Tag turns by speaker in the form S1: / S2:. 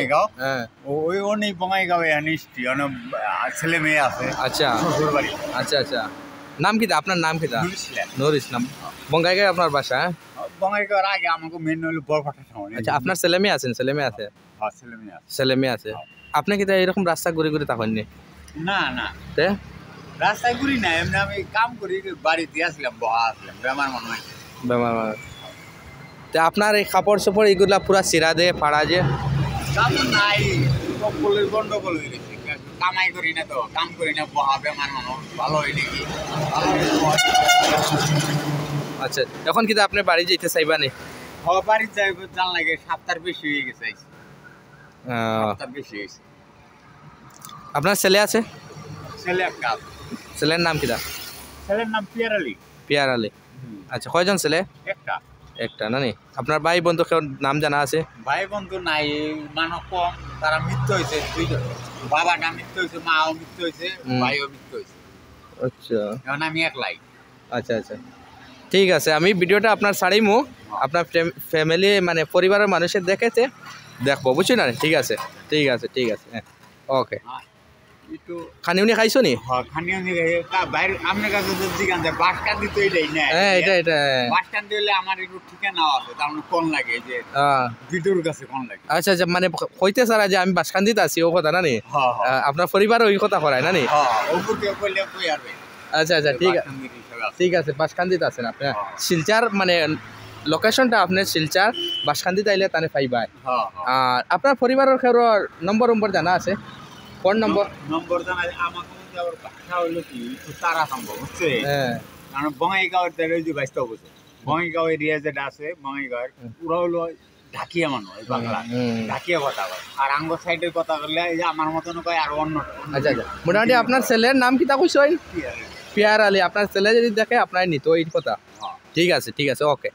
S1: বঙ্গাইগাঁও।
S2: হ্যাঁ
S1: ওই অনেক বঙ্গাইগাঁও নিষ্টি অনেক ছেলে মেয়ে আছে।
S2: আচ্ছা
S1: শ্বশুর বাড়ি
S2: আচ্ছা আচ্ছা নাম কিতা আপনার নাম কিতা
S1: নুর ইসলাম।
S2: নূর ইসলাম বঙ্গাইগাঁও আপনার বাসা হ্যাঁ?
S1: বঙ্গাইগাঁওর আগে আমাকে মেন হলো বরপাটা টাউন।
S2: আচ্ছা আপনার ছেলে মেয়ে আছেন ছেলে মেয়ে আছে
S1: হ্যাঁ ছেলে মেয়ে আছে।
S2: ছেলে মেয়ে আছে আপনি কিতা এরকম রাস্তা ঘুরে ঘুরে থাকেননি
S1: না না
S2: তে
S1: রাস্তায় ঘুরি না, এমনি আমি কাম করি, বাড়িতে আসলাম বহা আসলাম বেমার মনে হয়।
S2: বেমার তে আপনার এই কাপড় চোপড় এগুলা পুরা চিরা দে ফাড়া যে
S1: কাম নাই, সকলের গন্ডগোল হয়ে গেছে। কামাই করি না তো, কাম করি না, বহা বেমার মানুষ ভালো হয় নাকি ভালো হলে বহা।
S2: আচ্ছা এখন কিতা আপনি বাড়ি যেতে চাইবানি
S1: বাড়ির যাইব জান লাগে, সপ্তাহ বেশি হয়ে গেছে। সপ্তাহ বেশি হয়েছে।
S2: আপনার ছেলে আছে
S1: ছেলে একটা আছে।
S2: ছেলের নাম কিতা
S1: ছেলের নাম পিয়ার আলী।
S2: পিয়ার আলী আচ্ছা কয়জন ছেলে
S1: একটা
S2: একটা নানি আপনার ভাই বন্ধু কেউ নাম জানা আছে
S1: ভাই বন্ধু নাই, মানুষ কম, তারা মৃত্যু হয়েছে দুইজন। বাবাটা মৃত্যু হয়েছে, মাও মৃত্যু হয়েছে, ভাইও মৃত্যু হয়েছে।
S2: আচ্ছা
S1: এখন আমি একলাই।
S2: আচ্ছা আচ্ছা ঠিক আছে আমি ভিডিওটা আপনার ছাড়িমু আপনার ফ্যামিলি মানে পরিবারের মানুষের দেখেছে দেখবো বুঝছি না ঠিক আছে ঠিক আছে ঠিক আছে হ্যাঁ ওকে
S1: একটু
S2: খানি উনি খাইছো নি
S1: খানিও বাইরে আপনার কাছে তো জিগান যায় বাস স্ট্যান্ড দিতে এটাই না।
S2: হ্যাঁ এটা এটা
S1: বাস স্ট্যান্ড দিলে আমার একটু ঠিকানা আছে, তার মানে কোন লাগে যে ভিডিওর কাছে কোন লাগে।
S2: আচ্ছা আচ্ছা মানে কইতে সারা যে আমি বাসকান্দিতে আছি ও কথা না নি আপনার পরিবার ওই কথা করায় না নি আচ্ছা আচ্ছা ঠিক আছে বাসকান্দিতে আছেন আপনি শিলচার মানে লোকেশনটা আপনার শিলচার বাসকান্দিতে আইলে তানে পাইবাই। আর আপনার পরিবারের কেউ নম্বর জানা আছে কোন নম্বর
S1: জানা আমার ভাষা হলো কি একটু তারা সম্ভব হচ্ছে,
S2: হ্যাঁ
S1: কারণ বঙ্গাইগাঁওয়ের দ্বারা যে বাইশটা বছর বঙ্গাইগাঁও এরিয়া যেটা আছে বঙ্গাইগাঁওয়ের পুরো হলো ঢাকিয়া মানুষ বাংলা ঢাকিয়া কথা বলে। আর আঙ্গর সাইডের কথা বললে এই যে আমার মতন কয় আর অন্য।
S2: আচ্ছা আচ্ছা মোটামুটি আপনার ছেলের নাম কি তা কইছেন পিয়ার আলী আপনার ছেলে যদি দেখে আপনার নিত এই কথা ঠিক আছে ওকে।